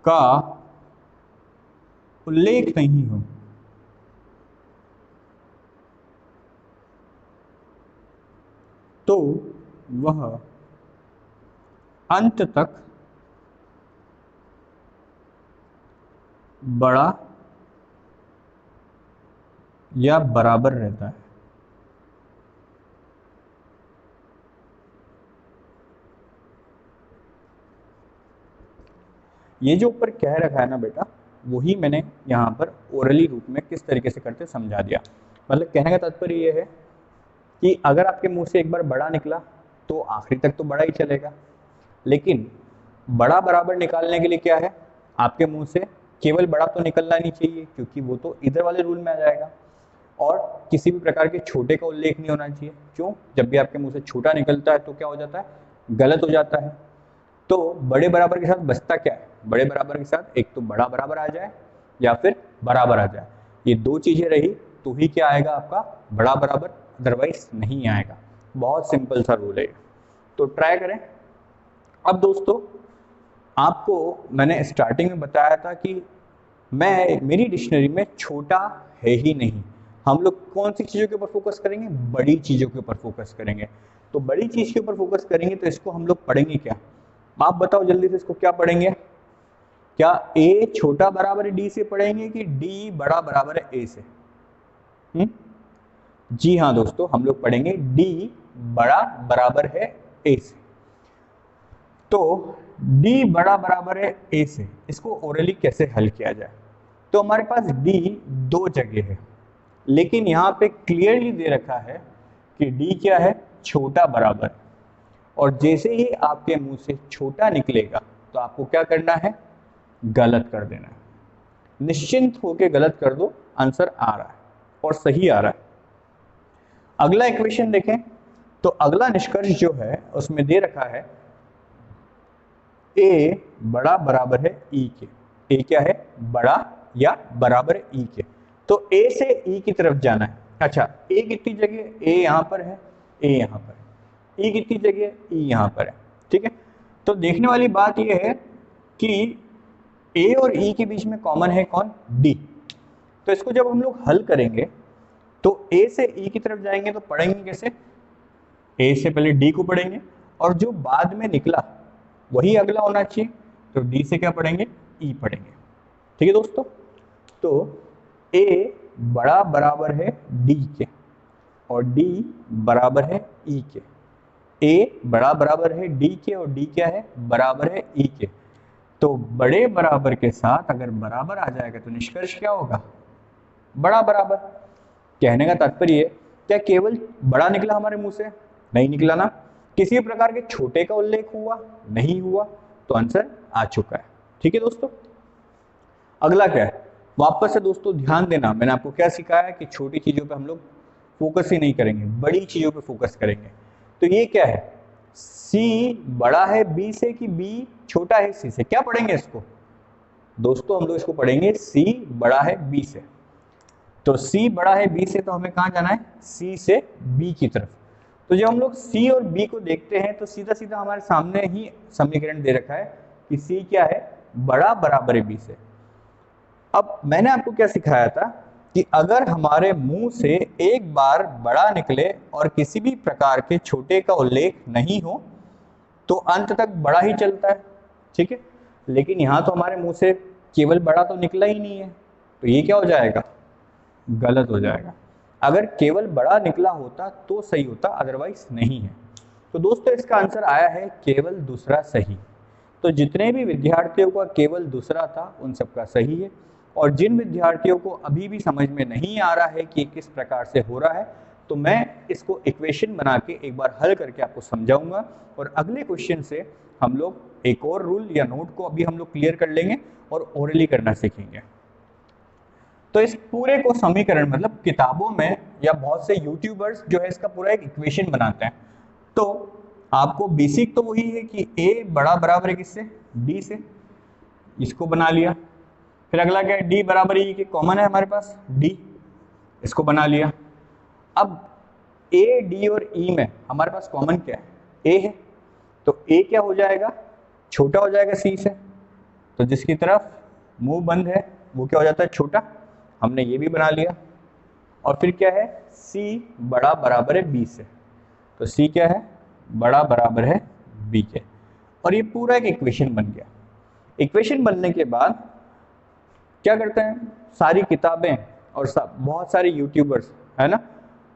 A: का उल्लेख नहीं हो तो वह अंत तक बड़ा या बराबर रहता है। ये जो ऊपर कह रखा है ना बेटा, वही मैंने यहाँ पर ओरली रूप में किस तरीके से करते समझा दिया। मतलब कहने का तात्पर्य ये है कि अगर आपके मुंह से एक बार बड़ा निकला तो आखिरी तक तो बड़ा ही चलेगा, लेकिन बड़ा बराबर निकालने के लिए क्या है, आपके मुंह से केवल बड़ा तो निकलना नहीं चाहिए क्योंकि वो तो इधर वाले रूल में आ जाएगा, और किसी भी प्रकार के छोटे का उल्लेख नहीं होना चाहिए। क्यों, जब भी आपके मुंह से छोटा निकलता है तो क्या हो जाता है, गलत हो जाता है। तो बड़े बराबर के साथ बचता क्या है, बड़े बराबर के साथ एक तो बड़ा बराबर आ जाए या फिर बराबर आ जाए, ये दो चीजें रही तो ही क्या आएगा आपका बड़ा बराबर, अदरवाइज नहीं आएगा। बहुत सिंपल सा रूल है, तो ट्राई करें। अब दोस्तों आपको मैंने स्टार्टिंग में बताया था कि मेरी डिक्शनरी में छोटा है ही नहीं। हम लोग कौन सी चीज़ों के ऊपर फोकस करेंगे, बड़ी चीज़ों के ऊपर फोकस करेंगे। तो बड़ी चीज़ के ऊपर फोकस करेंगे तो इसको हम लोग पढ़ेंगे क्या, आप बताओ जल्दी से, इसको क्या पढ़ेंगे, क्या a छोटा बराबर है d से पढ़ेंगे कि d बड़ा बराबर है a से? जी हाँ दोस्तों, हम लोग पढ़ेंगे d बड़ा बराबर है a से। तो d बड़ा बराबर है a से, इसको ओरली कैसे हल किया जाए। तो हमारे पास d दो जगह है, लेकिन यहाँ पे क्लियरली दे रखा है कि d क्या है, छोटा बराबर। और जैसे ही आपके मुंह से छोटा निकलेगा तो आपको क्या करना है, गलत कर देना है। निश्चिंत होके गलत कर दो, आंसर आ रहा है और सही आ रहा है। अगला इक्वेशन देखें तो अगला निष्कर्ष जो है उसमें दे रखा है a बड़ा बराबर है e के। a क्या है, बड़ा या बराबर है e के। तो a से e की तरफ जाना है। अच्छा, a कितनी जगह, a यहाँ पर है, a यहाँ पर है, ई कितनी जगह, ई यहाँ पर है, ठीक है। तो देखने वाली बात यह है कि ए और ई के बीच में कॉमन है कौन, डी। तो इसको जब हम लोग हल करेंगे तो ए से ई की तरफ जाएंगे तो पढ़ेंगे कैसे, ए से पहले डी को पढ़ेंगे और जो बाद में निकला वही अगला होना चाहिए, तो डी से क्या पढ़ेंगे, ई पढ़ेंगे, ठीक है दोस्तों। तो ए बड़ा बराबर है डी के और डी बराबर है ई के, ए बड़ा बराबर है डी के और डी क्या है, बराबर है ई के। तो बड़े बराबर के साथ अगर बराबर आ जाएगा तो निष्कर्ष क्या होगा, बड़ा बराबर। कहने का तात्पर्य क्या केवल बड़ा निकला हमारे मुंह से, नहीं निकला ना, किसी प्रकार के छोटे का उल्लेख हुआ, नहीं हुआ, तो आंसर आ चुका है, ठीक है दोस्तों। अगला क्या है, वापस से दोस्तों ध्यान देना, मैंने आपको क्या सिखाया कि छोटी चीजों पे हम लोग फोकस ही नहीं करेंगे, बड़ी चीजों पे फोकस करेंगे। तो ये क्या है, C बड़ा है B से कि B छोटा है C से, क्या पढ़ेंगे इसको दोस्तों, हम लोग इसको पढ़ेंगे C बड़ा है B से। तो C बड़ा है B से तो हमें कहाँ जाना है, C से B की तरफ। तो जब हम लोग C और B को देखते हैं तो सीधा सीधा हमारे सामने ही समीकरण दे रखा है कि C क्या है, बड़ा बराबर है B से। अब मैंने आपको क्या सिखाया था कि अगर हमारे मुंह से एक बार बड़ा निकले और किसी भी प्रकार के छोटे का उल्लेख नहीं हो तो अंत तक बड़ा ही चलता है, ठीक है। लेकिन यहाँ तो हमारे मुंह से केवल बड़ा तो निकला ही नहीं है, तो ये क्या हो जाएगा, गलत हो जाएगा। अगर केवल बड़ा निकला होता तो सही होता, अदरवाइज नहीं है। तो दोस्तों इसका आंसर आया है केवल दूसरा सही। तो जितने भी विद्यार्थियों का केवल दूसरा था उन सबका सही है, और जिन विद्यार्थियों को अभी भी समझ में नहीं आ रहा है कि किस प्रकार से हो रहा है तो मैं इसको इक्वेशन बना के एक बार हल करके आपको समझाऊंगा, और अगले क्वेश्चन से हम लोग एक और रूल या नोट को अभी हम लोग क्लियर कर लेंगे और ओरली करना सीखेंगे। तो इस पूरे को समीकरण मतलब किताबों में या बहुत से यूट्यूबर्स जो है इसका पूरा एक इक्वेशन बनाते हैं। तो आपको बेसिक तो वही है कि ए बड़ा बराबर है किससे, डी से, इसको बना लिया। फिर अगला क्या है, डी बराबर ई के, कॉमन है हमारे पास डी, इसको बना लिया। अब ए डी और ई में हमारे पास कॉमन क्या है, ए है, तो ए क्या हो जाएगा, छोटा हो जाएगा सी से, तो जिसकी तरफ मुंह बंद है वो क्या हो जाता है, छोटा, हमने ये भी बना लिया। और फिर क्या है, सी बड़ा बराबर है बी से, तो सी क्या है, बड़ा बराबर है बी के, और ये पूरा एक इक्वेशन बन गया। इक्वेशन बनने के बाद क्या करते हैं, सारी किताबें और बहुत सारे यूट्यूबर्स है ना,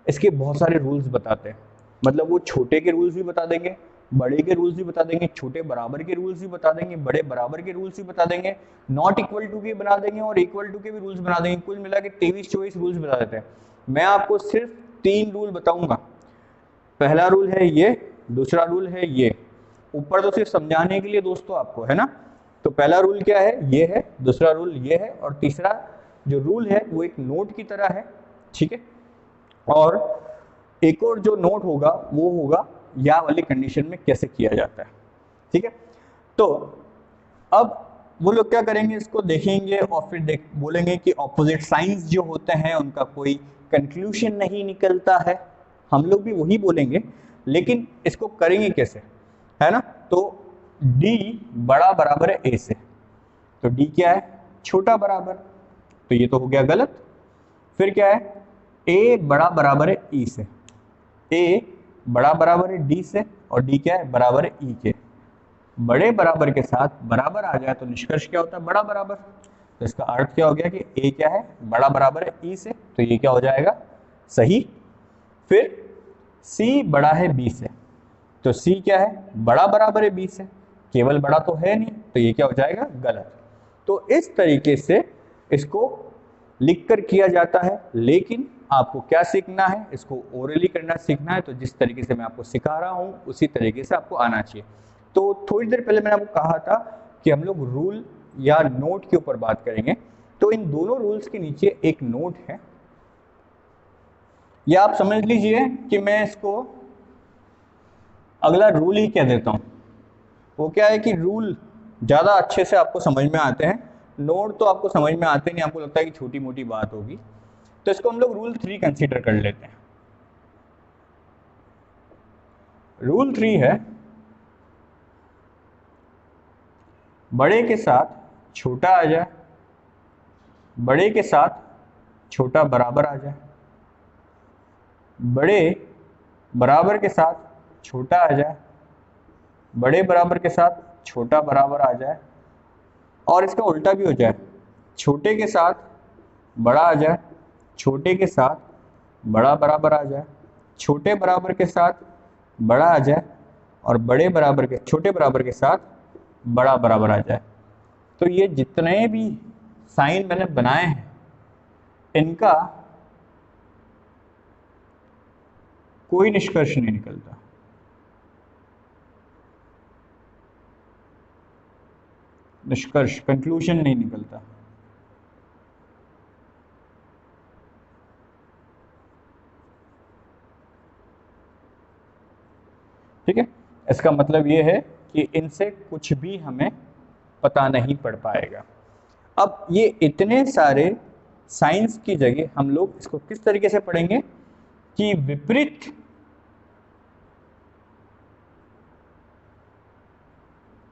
A: इसके बहुत सारे रूल्स बताते हैं। मतलब वो छोटे के रूल्स भी बता देंगे, बड़े के रूल्स भी बता देंगे, छोटे बराबर के रूल्स भी बता देंगे, बड़े बराबर के रूल्स भी बता देंगे, नॉट इक्वल टू के बना देंगे और इक्वल टू के भी रूल्स बना देंगे। कुल मिला के 23-24 रूल्स बता देते हैं। मैं आपको सिर्फ 3 रूल बताऊंगा। पहला रूल है ये, दूसरा रूल है ये, ऊपर तो सिर्फ समझाने के लिए दोस्तों आपको, है ना। तो पहला रूल क्या है, ये है, दूसरा रूल ये है, और तीसरा जो रूल है वो एक नोट की तरह है, ठीक है। और एक और जो नोट होगा वो होगा या वाली कंडीशन में कैसे किया जाता है, ठीक है। तो अब वो लोग क्या करेंगे, इसको देखेंगे और फिर बोलेंगे कि ऑपोजिट साइंस जो होते हैं उनका कोई कंक्लूजन नहीं निकलता है। हम लोग भी वही बोलेंगे, लेकिन इसको करेंगे कैसे, है ना। तो D बड़ा बराबर है A से, तो D क्या है, छोटा बराबर, तो ये तो हो गया गलत। फिर क्या है, A बड़ा बराबर है E से, A बड़ा बराबर है D से, और D क्या है, बराबर है E के। बड़े बराबर के साथ बराबर आ जाए तो निष्कर्ष क्या होता है, बड़ा बराबर। तो इसका अर्थ क्या हो गया कि A क्या है, बड़ा बराबर है E से, तो ये क्या हो जाएगा, सही। फिर C बड़ा है B से, तो C क्या है, बड़ा बराबर है B से, केवल बड़ा तो है नहीं, तो ये क्या हो जाएगा, गलत। तो इस तरीके से इसको लिखकर किया जाता है। लेकिन आपको क्या सीखना है, इसको ओरली करना सीखना है। तो जिस तरीके से मैं आपको सिखा रहा हूँ उसी तरीके से आपको आना चाहिए। तो थोड़ी देर पहले मैंने आपको कहा था कि हम लोग रूल या नोट के ऊपर बात करेंगे। तो इन दोनों रूल्स के नीचे एक नोट है, या आप समझ लीजिए कि मैं इसको अगला रूल ही कह देता हूं। वो क्या है कि रूल ज्यादा अच्छे से आपको समझ में आते हैं, नोट तो आपको समझ में आते नहीं, आपको लगता है कि छोटी मोटी बात होगी। तो इसको हम लोग रूल 3 कंसीडर कर लेते हैं। रूल 3 है, बड़े के साथ छोटा आ जाए, बड़े के साथ छोटा बराबर आ जाए, बड़े बराबर के साथ छोटा आ जाए, बड़े बराबर के साथ छोटा बराबर आ जाए, और इसका उल्टा भी हो जाए, छोटे के साथ बड़ा आ जाए, छोटे के साथ बड़ा बराबर आ जाए, छोटे बराबर के साथ बड़ा आ जाए, और बड़े बराबर के छोटे बराबर के साथ बड़ा बराबर आ जाए। तो ये जितने भी साइन मैंने बनाए हैं इनका कोई निष्कर्ष नहीं निकलता। निष्कर्ष, कंक्लूजन नहीं निकलता। ठीक है, इसका मतलब ये है कि इनसे कुछ भी हमें पता नहीं पड़ पाएगा। अब ये इतने सारे साइंस की जगह हम लोग इसको किस तरीके से पढ़ेंगे कि विपरीत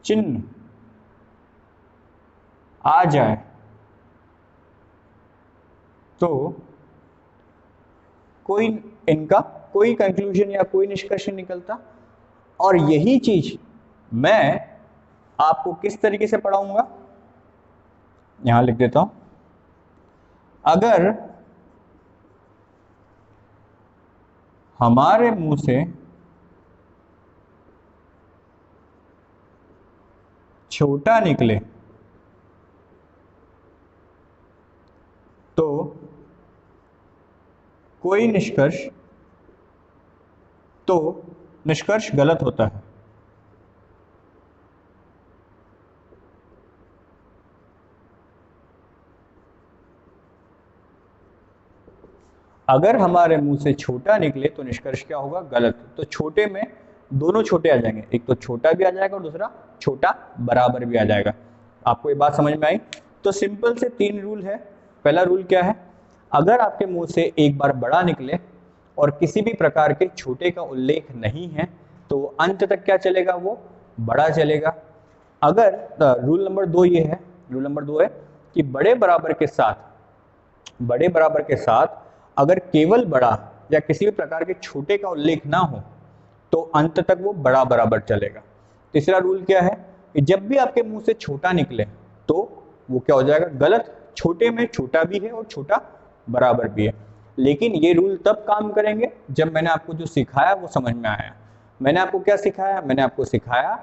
A: चिन्ह आ जाए तो कोई इनका कोई कंक्लूजन या कोई निष्कर्ष नहीं निकलता। और यही चीज मैं आपको किस तरीके से पढ़ाऊंगा, यहां लिख देता हूं। अगर हमारे मुंह से छोटा निकले तो कोई निष्कर्ष गलत होता है। अगर हमारे मुंह से छोटा निकले तो निष्कर्ष क्या होगा, गलत। तो छोटे में दोनों छोटे आ जाएंगे, एक तो छोटा भी आ जाएगा और दूसरा छोटा बराबर भी आ जाएगा। आपको ये बात समझ में आई? तो सिंपल से 3 रूल है। पहला रूल क्या है, अगर आपके मुंह से एक बार बड़ा निकले और किसी भी प्रकार के छोटे का उल्लेख नहीं है तो अंत तक क्या चलेगा, वो बड़ा चलेगा। अगर रूल नंबर 2 ये है, रूल नंबर 2 है कि बड़े बराबर के साथ अगर केवल बड़ा या किसी भी प्रकार के छोटे का उल्लेख ना हो तो अंत तक वो बड़ा बराबर चलेगा। तीसरा रूल क्या है कि जब भी आपके मुंह से छोटा निकले तो वो क्या हो जाएगा, गलत। छोटे में छोटा भी है और छोटा बराबर भी है। लेकिन ये रूल तब काम करेंगे जब मैंने आपको जो सिखाया वो समझ में आया। मैंने आपको क्या सिखाया, मैंने आपको सिखाया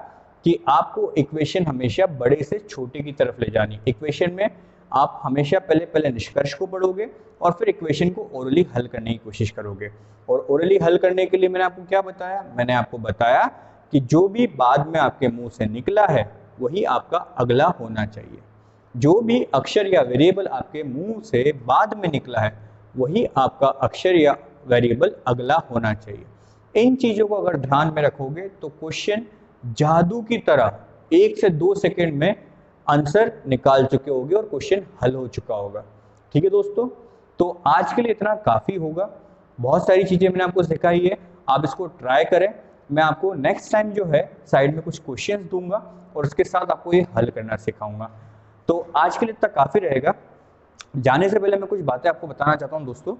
A: कि आपको इक्वेशन हमेशा बड़े से छोटे की तरफ ले जानी। इक्वेशन में आप हमेशा पहले निष्कर्ष को पढ़ोगे और फिर इक्वेशन को ओरली हल करने की कोशिश करोगे। और ओरली हल करने के लिए मैंने आपको क्या बताया, मैंने आपको बताया कि जो भी बाद में आपके मुंह से निकला है वही आपका अगला होना चाहिए। जो भी अक्षर या वेरिएबल आपके मुंह से बाद में निकला है वही आपका अक्षर या वेरिएबल अगला होना चाहिए। इन चीजों को अगर ध्यान में रखोगे तो क्वेश्चन जादू की तरह 1 से 2 सेकंड में आंसर निकाल चुके होगे और क्वेश्चन हल हो चुका होगा। ठीक है दोस्तों, तो आज के लिए इतना काफी होगा। बहुत सारी चीजें मैंने आपको सिखाई है, आप इसको ट्राई करें। मैं आपको नेक्स्ट टाइम जो है साइड में कुछ क्वेश्चंस दूंगा और उसके साथ आपको ये हल करना सिखाऊंगा। तो आज के लिए इतना काफी रहेगा। जाने से पहले मैं कुछ बातें आपको बताना चाहता हूं दोस्तों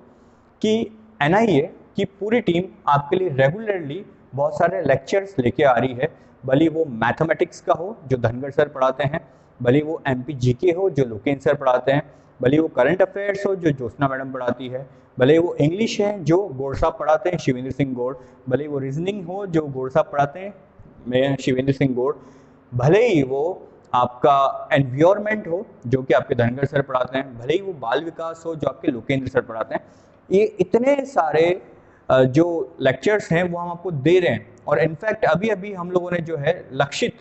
A: कि एनआईए की पूरी टीम आपके लिए रेगुलरली बहुत सारे लेक्चर्स लेके आ रही है। भले वो मैथमेटिक्स का हो जो धनगर सर पढ़ाते हैं, भले वो एमपी जीके हो जो लोकेन सर पढ़ाते हैं, भले वो करंट अफेयर्स हो जो ज्योत्सना मैडम पढ़ाती है, भले वो इंग्लिश है जो गौड़ साहब पढ़ाते हैं शिवेंद्र सिंह गौड़, भले वो रीजनिंग हो जो गौड़ साहब पढ़ाते हैं मैं शिवेंद्र सिंह गौड़, भले ही वो आपका एनवायरमेंट हो जो कि आपके धनगर सर पढ़ाते हैं, भले ही वो बाल विकास हो जो आपके लोकेंद्र सर पढ़ाते हैं। ये इतने सारे जो लेक्चर्स हैं वो हम आपको दे रहे हैं। और इनफैक्ट अभी अभी हम लोगों ने जो है लक्षित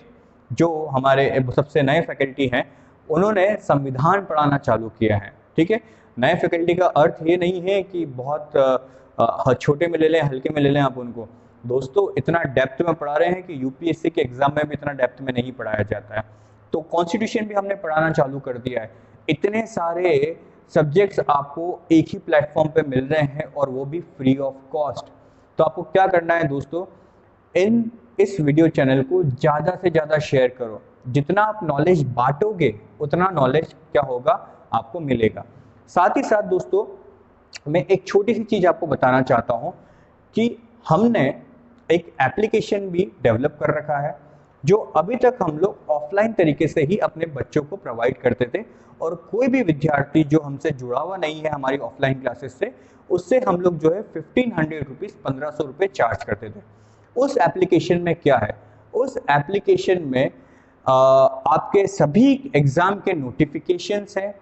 A: जो हमारे सबसे नए फैकल्टी हैं उन्होंने संविधान पढ़ाना चालू किया है। ठीक है, नए फैकल्टी का अर्थ ये नहीं है कि बहुत छोटे में ले लें, हल्के में ले लें आप उनको। दोस्तों इतना डेप्थ में पढ़ा रहे हैं कि यूपीएससी के एग्जाम में भी इतना डेप्थ में नहीं पढ़ाया जाता है। तो कॉन्स्टिट्यूशन भी हमने पढ़ाना चालू कर दिया है। इतने सारे सब्जेक्ट्स आपको एक ही प्लेटफॉर्म पे मिल रहे हैं और वो भी फ्री ऑफ कॉस्ट। तो आपको क्या करना है दोस्तों, इस वीडियो चैनल को ज़्यादा से ज़्यादा शेयर करो। जितना आप नॉलेज बांटोगे उतना नॉलेज क्या होगा, आपको मिलेगा। साथ ही साथ दोस्तों मैं एक छोटी सी चीज़ आपको बताना चाहता हूँ कि हमने एक एप्लीकेशन भी डेवलप कर रखा है जो अभी तक हम लोग ऑफलाइन तरीके से ही अपने बच्चों को प्रोवाइड करते थे, और कोई भी विद्यार्थी जो हमसे जुड़ा हुआ नहीं है हमारी ऑफलाइन क्लासेस से, उससे हम लोग जो है 1500 रुपीज़ 1500 रुपये चार्ज करते थे। उस एप्लीकेशन में क्या है, उस एप्लीकेशन में आपके सभी एग्जाम के नोटिफिकेशंस हैं,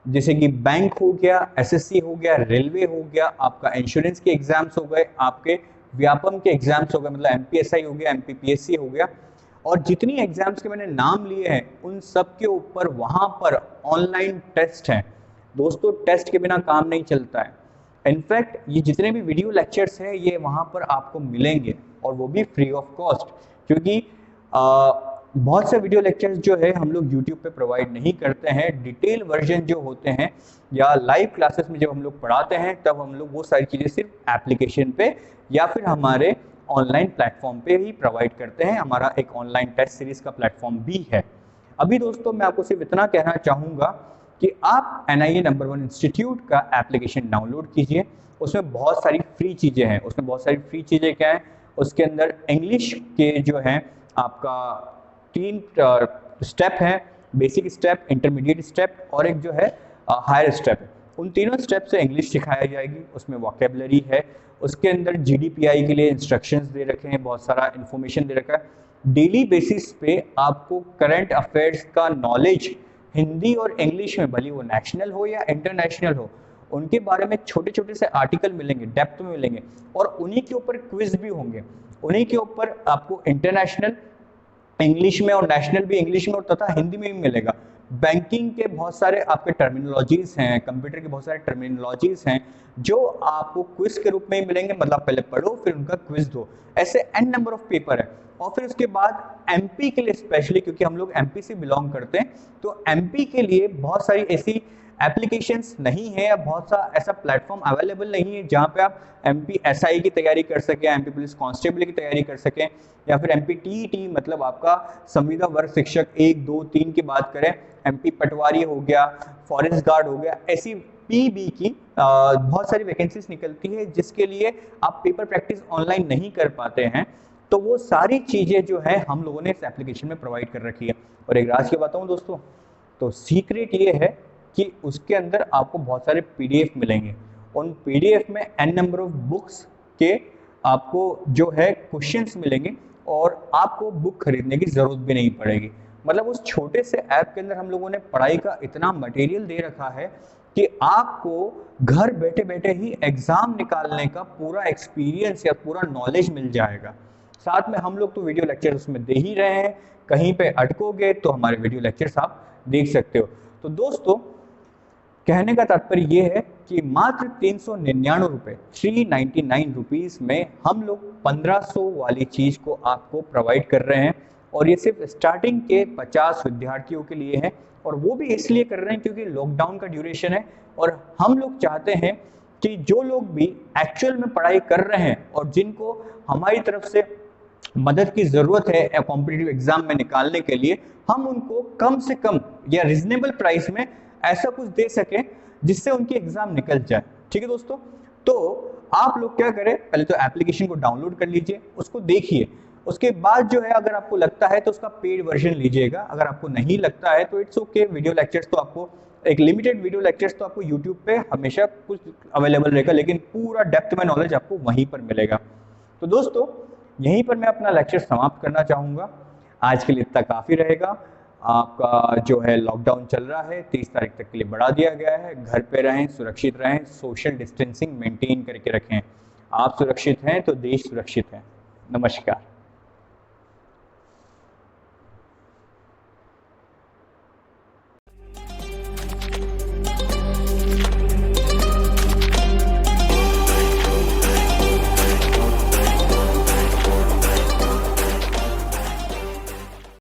A: जैसे कि बैंक हो गया, एसएससी हो गया, रेलवे हो गया, आपका इंश्योरेंस के एग्जाम्स हो गए, आपके व्यापम के एग्जाम्स हो गए, मतलब एमपीएसआई हो गया, एमपीपीएससी हो गया, और जितनी एग्जाम्स के मैंने नाम लिए हैं उन सब के ऊपर वहां पर ऑनलाइन टेस्ट हैं। दोस्तों टेस्ट के बिना काम नहीं चलता है। इनफैक्ट ये जितने भी वीडियो लेक्चर्स हैं ये वहां पर आपको मिलेंगे, और वो भी फ्री ऑफ कॉस्ट, क्योंकि बहुत से वीडियो लेक्चर्स जो है हम लोग यूट्यूब पे प्रोवाइड नहीं करते हैं। डिटेल वर्जन जो होते हैं या लाइव क्लासेस में जब हम लोग पढ़ाते हैं तब हम लोग वो सारी चीज़ें सिर्फ एप्लीकेशन पे या फिर हमारे ऑनलाइन प्लेटफॉर्म पे ही प्रोवाइड करते हैं। हमारा एक ऑनलाइन टेस्ट सीरीज का प्लेटफॉर्म भी है। अभी दोस्तों मैं आपको सिर्फ इतना कहना चाहूँगा कि आप NIA नंबर 1 इंस्टीट्यूट का एप्लीकेशन डाउनलोड कीजिए। उसमें बहुत सारी फ्री चीज़ें हैं। उसमें बहुत सारी फ्री चीज़ें क्या हैं, उसके अंदर इंग्लिश के जो हैं आपका 3 स्टेप है, बेसिक स्टेप, इंटरमीडिएट स्टेप और एक जो है हायर स्टेप। उन तीनों स्टेप से इंग्लिश सिखाई जाएगी। उसमें वोकेबलरी है, उसके अंदर GDPI के लिए इंस्ट्रक्शंस दे रखे हैं, बहुत सारा इन्फॉर्मेशन दे रखा है। डेली बेसिस पे आपको करंट अफेयर्स का नॉलेज हिंदी और इंग्लिश में, भले वो नेशनल हो या इंटरनेशनल हो, उनके बारे में छोटे छोटे से आर्टिकल मिलेंगे, डेप्थ में मिलेंगे, और उन्हीं के ऊपर क्विज भी होंगे। उन्हीं के ऊपर आपको इंटरनेशनल इंग्लिश में और नेशनल भी इंग्लिश में और तथा हिंदी में भी मिलेगा। बैंकिंग के बहुत सारे आपके टर्मिनोलॉजीज हैं, कंप्यूटर के बहुत सारे टर्मिनोलॉजीज हैं जो आपको क्विज के रूप में ही मिलेंगे। मतलब पहले पढ़ो फिर उनका क्विज दो, ऐसे n नंबर ऑफ पेपर है। और फिर उसके बाद MP के लिए स्पेशली, क्योंकि हम लोग MP से बिलोंग करते हैं, तो MP के लिए बहुत सारी ऐसी एप्लीकेशंस नहीं है या बहुत सा ऐसा प्लेटफॉर्म अवेलेबल नहीं है जहाँ पे आप MP SI की तैयारी कर सकें, MP पुलिस कांस्टेबल की तैयारी कर सकें, या फिर MP TET मतलब आपका संविदा वर्ग शिक्षक 1, 2, 3 की बात करें, MP पटवारी हो गया, फॉरेस्ट गार्ड हो गया, ऐसी PB की बहुत सारी वैकेंसीज निकलती है जिसके लिए आप पेपर प्रैक्टिस ऑनलाइन नहीं कर पाते हैं। तो वो सारी चीज़ें जो है हम लोगों ने इस एप्लीकेशन में प्रोवाइड कर रखी है। और एक राज की बताऊँ दोस्तों, तो सीक्रेट ये है कि उसके अंदर आपको बहुत सारे PDF मिलेंगे। उन PDF में n नंबर ऑफ बुक्स के आपको जो है क्वेश्चंस मिलेंगे, और आपको बुक खरीदने की जरूरत भी नहीं पड़ेगी। मतलब उस छोटे से ऐप के अंदर हम लोगों ने पढ़ाई का इतना मटेरियल दे रखा है कि आपको घर बैठे बैठे ही एग्जाम निकालने का पूरा एक्सपीरियंस या पूरा नॉलेज मिल जाएगा। साथ में हम लोग तो वीडियो लेक्चर उसमें दे ही रहे हैं, कहीं पे अटकोगे तो हमारे वीडियो लेक्चर्स आप देख सकते हो। तो दोस्तों कहने का तात्पर्य ये है कि मात्र 399 रुपये 399 रुपीज़ में हम लोग 1500 वाली चीज़ को आपको प्रोवाइड कर रहे हैं, और ये सिर्फ स्टार्टिंग के 50 विद्यार्थियों के लिए है। और वो भी इसलिए कर रहे हैं क्योंकि लॉकडाउन का ड्यूरेशन है, और हम लोग चाहते हैं कि जो लोग भी एक्चुअल में पढ़ाई कर रहे हैं और जिनको हमारी तरफ से मदद की ज़रूरत है कॉम्पिटिटिव एग्जाम में निकालने के लिए, हम उनको कम से कम या रिजनेबल प्राइस में ऐसा कुछ दे सकें जिससे उनकी एग्जाम निकल जाए। ठीक है दोस्तों, तो आप लोग क्या करें, पहले तो एप्लीकेशन को डाउनलोड कर लीजिए, उसको देखिए, उसके बाद जो है अगर आपको लगता है तो उसका पेड वर्जन लीजिएगा, अगर आपको नहीं लगता है तो इट्स ओके। वीडियो लेक्चर्स तो आपको एक लिमिटेड वीडियो लेक्चर्स तो आपको यूट्यूब पे हमेशा कुछ अवेलेबल रहेगा, लेकिन पूरा डेप्थ में नॉलेज आपको वहीं पर मिलेगा। तो दोस्तों यहीं पर मैं अपना लेक्चर समाप्त करना चाहूँगा। आज के लिए इतना काफ़ी रहेगा। आपका जो है लॉकडाउन चल रहा है, 30 तारीख तक के लिए बढ़ा दिया गया है। घर पे रहें, सुरक्षित रहें, सोशल डिस्टेंसिंग मेंटेन करके रखें। आप सुरक्षित हैं तो देश सुरक्षित है। नमस्कार।